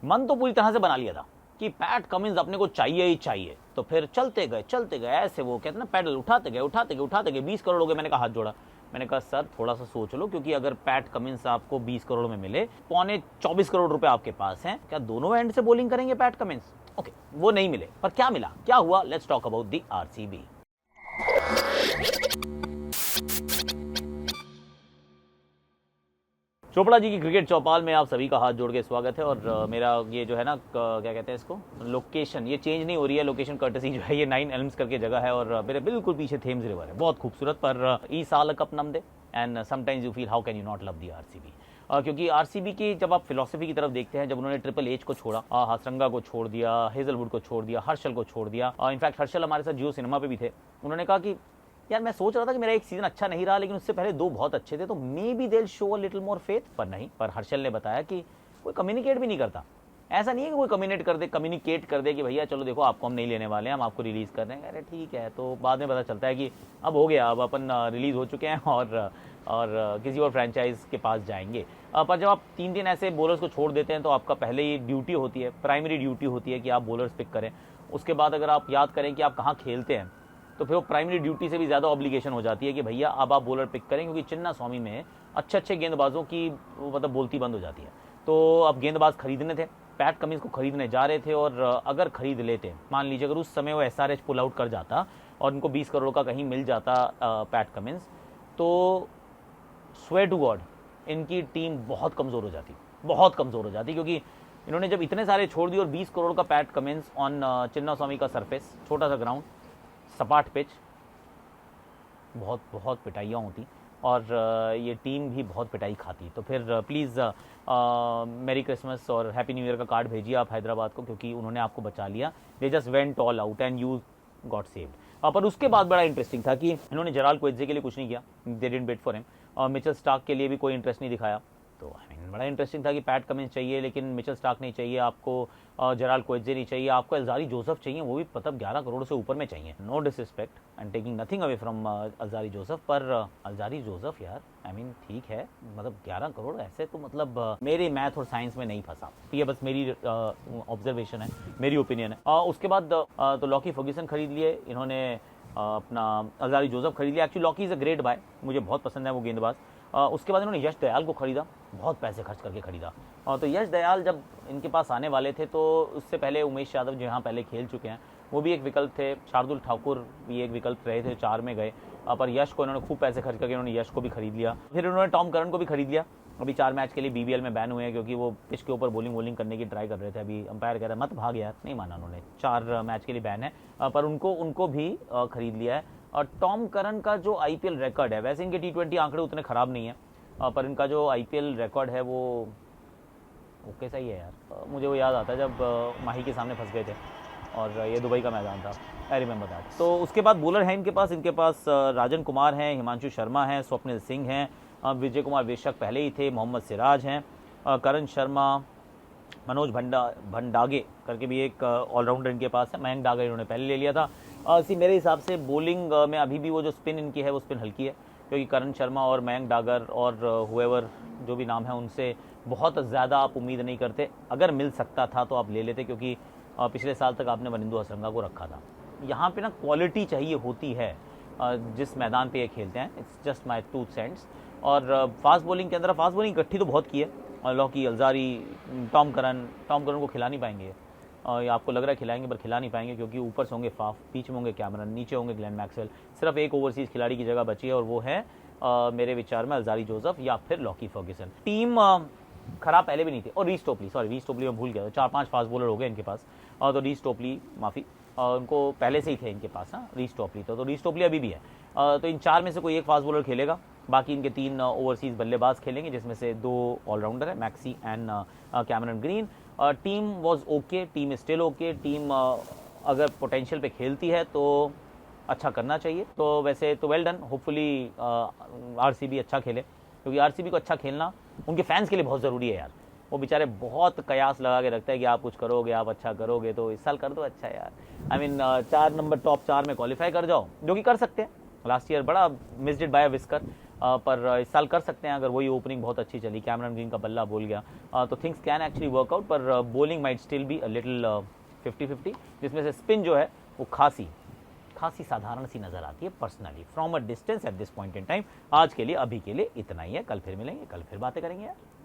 मन तो पूरी तरह से बना लिया था कि पैट कमिंस अपने को चाहिए ही चाहिए। तो फिर चलते गए ऐसे, वो कहते ना पैडल उठाते गए 20 करोड़ हो गए। मैंने कहा हाथ जोड़ा, मैंने कहा सर थोड़ा सा सोच लो, क्योंकि अगर पैट कमिंस आपको 20 करोड़ में मिले, पौने 24 करोड़ रुपए आपके पास हैं, क्या दोनों एंड से बॉलिंग करेंगे पैट कमिंस? ओके, वो नहीं मिले, पर क्या मिला, क्या हुआ, let's talk about the RCB. Chopra ji की क्रिकेट चौपाल में आप सभी का हाथ जोड़ के स्वागत है। और मेरा ये जो है ना, क्या कहते हैं इसको, लोकेशन ये चेंज नहीं हो रही है। लोकेशन कर्टसी जो है ये 9 एल्म्स करके जगह है, और मेरे बिल्कुल पीछे थेम्स रिवर है, बहुत खूबसूरत। पर ई साल कप नम दे and sometimes you feel how can you not love the RCB. क्योंकि आरसीबी की जब आप फिलॉसफी की तरफ देखते हैं, जब उन्होंने ट्रिपल एच को छोड़ा, हासरंगा को छोड़ दिया, हेजलवुड को छोड़ दिया, हर्षल को छोड़ दिया, इनफैक्ट हर्षल हमारे साथ जियो सिनेमा पे भी थे, उन्होंने कहा कि यार मैं सोच रहा था कि मेरा एक सीजन अच्छा नहीं रहा, लेकिन उससे पहले 2 बहुत अच्छे थे, तो may be they will show a little more faith. पर नहीं, पर हर्षल ने बताया कि कोई कम्युनिकेट भी नहीं करता। ऐसा नहीं है कि कोई कम्युनिकेट कर दे कि भैया चलो देखो आपको हम नहीं लेने वाले हैं, हम आपको रिलीज कर रहे हैं। अरे ठीक है, तो बाद में पता चलता है कि अब हो गया, अब अपन रिलीज हो चुके हैं और किसी और फ्रेंचाइज के पास जाएंगे। पर जब आप 3 दिन ऐसे बॉलर्स को छोड़ देते हैं, तो आपका पहले ही ड्यूटी होती है, प्राइमरी ड्यूटी होती है कि आप बॉलर्स पिक करें। उसके बाद अगर आप याद करें कि आप कहाँ खेलते हैं, तो फिर वो प्राइमरी ड्यूटी से भी ज़्यादा ऑब्लिगेशन हो जाती है कि भैया अब आप बॉलर पिक करें, क्योंकि चिन्ना स्वामी में अच्छे गेंदबाजों की मतलब बोलती बंद हो जाती है। तो अब गेंदबाज खरीदने थे, पैट कमिंस को खरीदने जा रहे थे, और अगर खरीद लेते, मान लीजिए अगर उस समय वो एसआरएच पुल आउट कर जाता और उनको 20 करोड़ का कहीं मिल जाता पैट कमिंस, तो स्वेयर टू गॉड इनकी टीम बहुत कमज़ोर हो जाती, क्योंकि इन्होंने जब इतने सारे छोड़ दिए और 20 करोड़ का पैट कमिंस ऑन चिन्ना स्वामी का सरफेस, छोटा सा ग्राउंड, सपाट पिच, बहुत पिटाइयाँ होती, और ये टीम भी बहुत पिटाई खाती। तो फिर प्लीज़ मेरी क्रिसमस और हैप्पी न्यू ईयर का कार्ड भेजिए आप हैदराबाद को, क्योंकि उन्होंने आपको बचा लिया। They just went all out and you got saved. पर उसके बाद बड़ा इंटरेस्टिंग था कि इन्होंने जराल कोएत्जे के लिए कुछ नहीं किया, they didn't bid for him, और मिचेल स्टार्क के लिए भी कोई इंटरेस्ट नहीं दिखाया। तो आई मीन बड़ा इंटरेस्टिंग था कि पैट कमिंस चाहिए लेकिन मिचेल स्टार्क नहीं चाहिए आपको, जराल कोएत्जे नहीं चाहिए आपको, अल्जारी जोसेफ चाहिए, वो भी मतलब 11 करोड़ से ऊपर में चाहिए। No disrespect and taking nothing away from Alzarri Joseph, पर अल्जारी जोसेफ यार आई मीन ठीक है, मतलब 11 करोड़ ऐसे तो मतलब मेरे मैथ और साइंस में नहीं फंसा। ये बस मेरी ऑब्जर्वेशन है, मेरी ओपिनियन है। उसके बाद तो लॉकी फर्ग्यूसन खरीद लिए इन्होंने, अपना अल्जारी जोसेफ खरीद लिया। Actually Lockie is a great buy, मुझे बहुत पसंद है वो गेंदबाज। उसके बाद इन्होंने यश दयाल को खरीदा, बहुत पैसे खर्च करके खरीदा। तो यश दयाल जब इनके पास आने वाले थे, तो उससे पहले उमेश यादव जो यहाँ पहले खेल चुके हैं वो भी एक विकल्प थे, शार्दुल ठाकुर भी एक विकल्प रहे थे, 4 में गए। पर यश को इन्होंने खूब पैसे खर्च करके इन्होंने यश को भी खरीद लिया। फिर इन्होंने टॉम करन को भी खरीद लिया। अभी 4 मैच के लिए बीबीएल में बैन हुए हैं, क्योंकि वो पिच के ऊपर बॉलिंग करने की ट्राई कर रहे थे। अभी अंपायर कह रहा है मत भाग यार, नहीं माना उन्होंने, 4 मैच के लिए बैन है। पर उनको भी खरीद लिया है। और टॉम करन का जो आईपीएल रिकॉर्ड है, वैसे इनके T20 आंकड़े उतने ख़राब नहीं है, पर इनका जो आईपीएल रिकॉर्ड है वो कैसा ही है यार। मुझे वो याद आता है जब माही के सामने फंस गए थे और ये दुबई का मैदान था, आई रिमेंबर दैट। तो उसके बाद बॉलर है इनके पास राजन कुमार हैं, हिमांशु शर्मा हैं, स्वप्निल सिंह हैं, विजय कुमार बेशक पहले ही थे, मोहम्मद सिराज हैं, करण शर्मा, मनोज भंडागे करके भी एक ऑलराउंडर इनके पास है, मयंक डागर इन्होंने पहले ले लिया था। मेरे हिसाब से बॉलिंग में अभी भी वो जो स्पिन इनकी है वो स्पिन हल्की है, क्योंकि करण शर्मा और मयंक डागर और हुएवर जो भी नाम है उनसे बहुत ज़्यादा आप उम्मीद नहीं करते। अगर मिल सकता था तो आप ले लेते, क्योंकि पिछले साल तक आपने वनिंदु हसरंगा को रखा था। यहाँ पे ना क्वालिटी चाहिए होती है जिस मैदान पे ये खेलते हैं, इट्स जस्ट माई 2 सेंट्स। और फास्ट बॉलिंग के अंदर फास्ट बॉलिंग इकट्ठी तो बहुत की है, लॉकी, अल्जारी, टॉम करन को खिला नहीं पाएंगे, आपको लग रहा है खिलाएंगे पर खिला नहीं पाएंगे, क्योंकि ऊपर से होंगे फाफ, बीच में होंगे कैमरन, नीचे होंगे ग्लेन मैक्सवेल। सिर्फ एक ओवरसीज़ खिलाड़ी की जगह बची है और वो है मेरे विचार में अल्जारी जोसेफ या फिर लॉकी फर्ग्यूसन। टीम खराब पहले भी नहीं थी। और रीस टोपली मैं भूल गया, 4-5 फास्ट बॉलर हो गए इनके पास, तो रीस टोपली माफ़ी, उनको पहले से ही थे इनके पास, हाँ रीस टोपली, तो रीस टोपली अभी भी है। तो इन 4 में से कोई एक फास्ट बॉलर खेलेगा, बाकी इनके 3 ओवरसीज़ बल्लेबाज खेलेंगे, जिसमें से 2 ऑलराउंडर है, maxi and Cameron green. Team was okay, team is still okay. Team अगर पोटेंशियल पे खेलती है तो अच्छा करना चाहिए। तो वैसे तो वेल डन, होपफुली आरसीबी अच्छा खेले, क्योंकि आरसीबी को अच्छा खेलना उनके फैंस के लिए बहुत ज़रूरी है यार। वो बेचारे बहुत कयास लगा के रखते हैं कि आप कुछ करोगे, आप अच्छा करोगे, तो इस साल कर दो अच्छा यार। आई मीन 4 नंबर टॉप 4 में क्वालिफाई कर जाओ, जो कि कर सकते हैं। लास्ट ईयर बड़ा मिस्ड इट बाय विस्कर, पर इस साल कर सकते हैं अगर वही ओपनिंग बहुत अच्छी चली, कैमरन ग्रीन का बल्ला बोल गया, तो थिंग्स कैन एक्चुअली वर्कआउट, पर bowling might still be a little 50-50, जिसमें से स्पिन जो है वो खासी साधारण सी नजर आती है personally from a distance at this point in time. आज के लिए, अभी के लिए इतना ही है, कल फिर मिलेंगे, कल फिर बातें करेंगे यार।